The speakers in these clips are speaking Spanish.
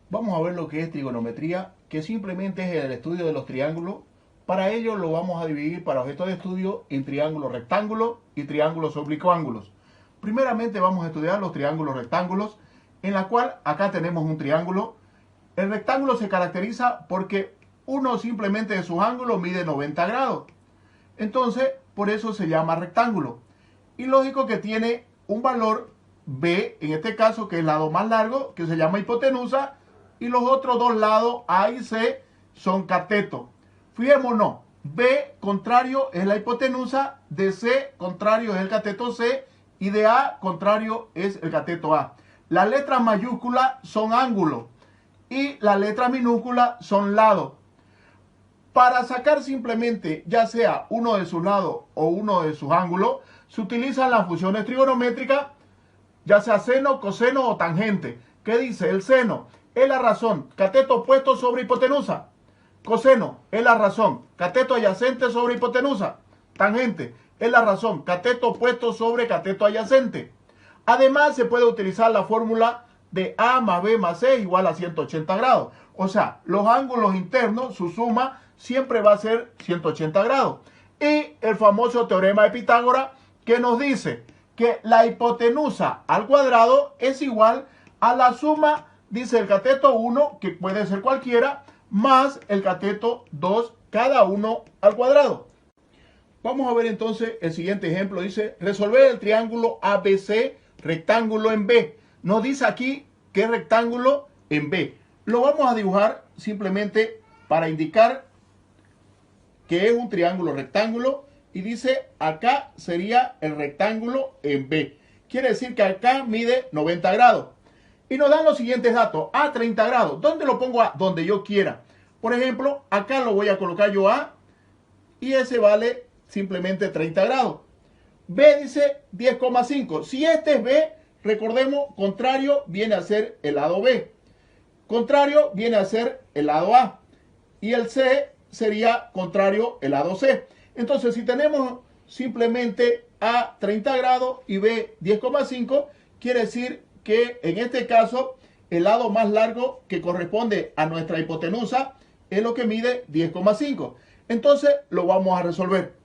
Vamos a ver lo que es trigonometría, que simplemente es el estudio de los triángulos. Para ello lo vamos a dividir para objetos de estudio en triángulos rectángulos y triángulos oblicuángulos. Primeramente vamos a estudiar los triángulos rectángulos, en la cual acá tenemos un triángulo. El rectángulo se caracteriza porque uno simplemente de sus ángulos mide 90 grados. Entonces, por eso se llama rectángulo. Y lógico que tiene un valor B, en este caso, que es el lado más largo, que se llama hipotenusa, y los otros dos lados, A y C, son catetos. Fijémonos, B contrario es la hipotenusa, de C contrario es el cateto C, y de A contrario es el cateto A. Las letras mayúsculas son ángulos, y las letras minúsculas son lados. Para sacar simplemente ya sea uno de sus lados o uno de sus ángulos, se utilizan las funciones trigonométricas, ya sea seno, coseno o tangente. ¿Qué dice? El seno es la razón, cateto opuesto sobre hipotenusa. Coseno es la razón, cateto adyacente sobre hipotenusa. Tangente es la razón, cateto opuesto sobre cateto adyacente. Además, se puede utilizar la fórmula de A más B más C igual a 180 grados. O sea, los ángulos internos, su suma siempre va a ser 180 grados. Y el famoso teorema de Pitágoras, que nos dice que la hipotenusa al cuadrado es igual a la suma, dice el cateto 1, que puede ser cualquiera, más el cateto 2, cada uno al cuadrado. Vamos a ver entonces el siguiente ejemplo. Dice, resolver el triángulo ABC, rectángulo en B. Nos dice aquí que es rectángulo en B. Lo vamos a dibujar simplemente para indicar que es un triángulo rectángulo, y dice acá sería el rectángulo en B. Quiere decir que acá mide 90 grados. Y nos dan los siguientes datos. A 30 grados. ¿Dónde lo pongo A? Donde yo quiera. Por ejemplo, acá lo voy a colocar yo A, y ese vale simplemente 30 grados. B dice 10,5. Si este es B, recordemos, contrario viene a ser el lado B. Contrario viene a ser el lado A. Y el C sería contrario el lado C. Entonces, si tenemos simplemente A 30 grados y B 10,5, quiere decir que en este caso el lado más largo que corresponde a nuestra hipotenusa es lo que mide 10,5. Entonces, lo vamos a resolver.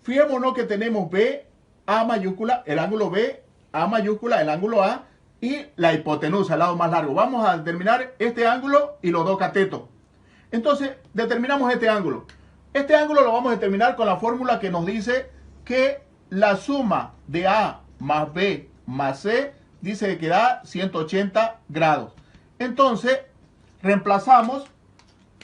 Fijémonos que tenemos B, A mayúscula, el ángulo B, A mayúscula, el ángulo A, y la hipotenusa, el lado más largo. Vamos a determinar este ángulo y los dos catetos. Entonces, determinamos este ángulo. Este ángulo lo vamos a determinar con la fórmula que nos dice que la suma de A más B más C dice que da 180 grados. Entonces, reemplazamos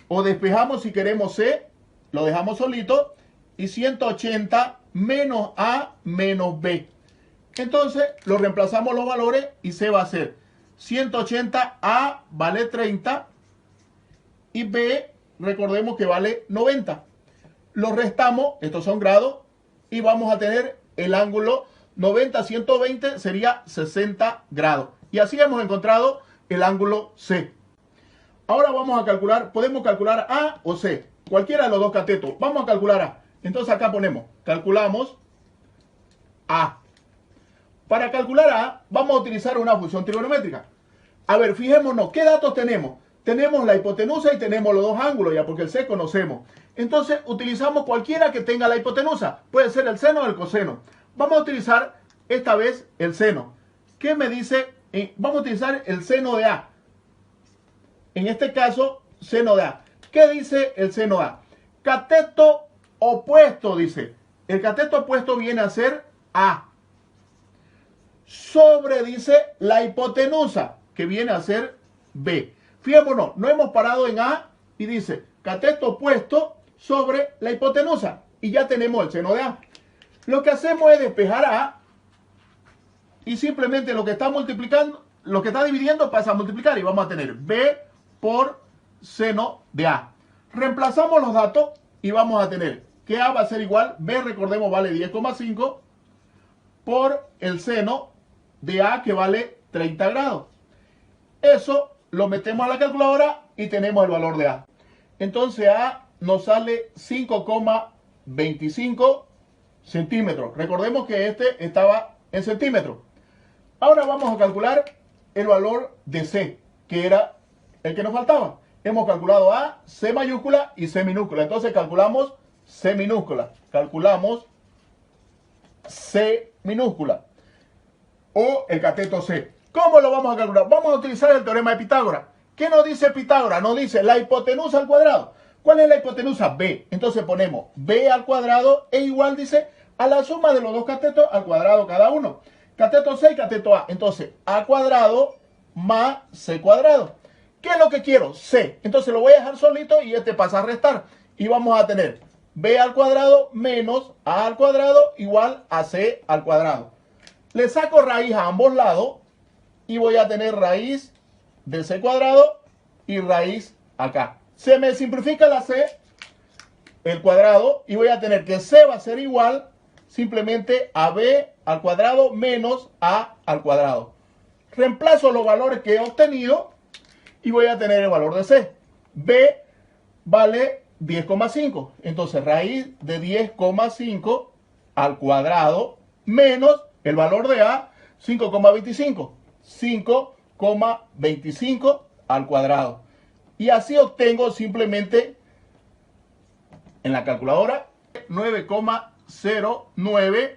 o despejamos si queremos C, lo dejamos solito, y 180 menos A menos B. Entonces, lo reemplazamos los valores y C va a ser 180, A vale 30 y B, recordemos que vale 90. Lo restamos, estos son grados, y vamos a tener el ángulo 90, 120, sería 60 grados. Y así hemos encontrado el ángulo C. Ahora vamos a calcular, podemos calcular A o C, cualquiera de los dos catetos. Vamos a calcular A. Entonces acá ponemos, calculamos A. Para calcular A, vamos a utilizar una función trigonométrica. A ver, fijémonos, ¿qué datos tenemos? Tenemos la hipotenusa y tenemos los dos ángulos, ya porque el C conocemos. Entonces, utilizamos cualquiera que tenga la hipotenusa. Puede ser el seno o el coseno. Vamos a utilizar esta vez el seno. ¿Qué me dice? Vamos a utilizar el seno de A. En este caso, seno de A. ¿Qué dice el seno de A? Cateto opuesto, dice. El cateto opuesto viene a ser A. Sobre, dice, la hipotenusa, que viene a ser B. Fijémonos, no hemos parado en A y dice cateto opuesto sobre la hipotenusa. Y ya tenemos el seno de A. Lo que hacemos es despejar A y simplemente lo que está multiplicando, lo que está dividiendo pasa a multiplicar y vamos a tener B por seno de A. Reemplazamos los datos y vamos a tener que A va a ser igual, B recordemos vale 10,5 por el seno de A que vale 30 grados. Eso lo metemos a la calculadora y tenemos el valor de A. Entonces A nos sale 5,25 centímetros. Recordemos que este estaba en centímetros. Ahora vamos a calcular el valor de C. que era el que nos faltaba. Hemos calculado A, C mayúscula y C minúscula. Entonces calculamos C minúscula. Calculamos C minúscula. O el cateto C. ¿Cómo lo vamos a calcular? Vamos a utilizar el teorema de Pitágoras. ¿Qué nos dice Pitágoras? Nos dice la hipotenusa al cuadrado. ¿Cuál es la hipotenusa? B. Entonces ponemos B al cuadrado e igual, dice, a la suma de los dos catetos al cuadrado cada uno. Cateto C y cateto A. Entonces, A cuadrado más C cuadrado. ¿Qué es lo que quiero? C. Entonces lo voy a dejar solito y este pasa a restar. Y vamos a tener B al cuadrado menos A al cuadrado igual a C al cuadrado. Le saco raíz a ambos lados y voy a tener raíz de C cuadrado y raíz acá. Se me simplifica la C, el cuadrado, y voy a tener que C va a ser igual simplemente a B al cuadrado menos A al cuadrado. Reemplazo los valores que he obtenido y voy a tener el valor de C. B vale 10,5. Entonces raíz de 10,5 al cuadrado menos el valor de A, 5,25. 5,25 al cuadrado. Y así obtengo simplemente en la calculadora 9,09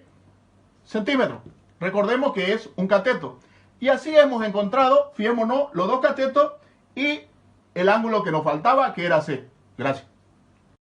centímetros. Recordemos que es un cateto. Y así hemos encontrado, fijémonos, los dos catetos y el ángulo que nos faltaba, que era C. Gracias.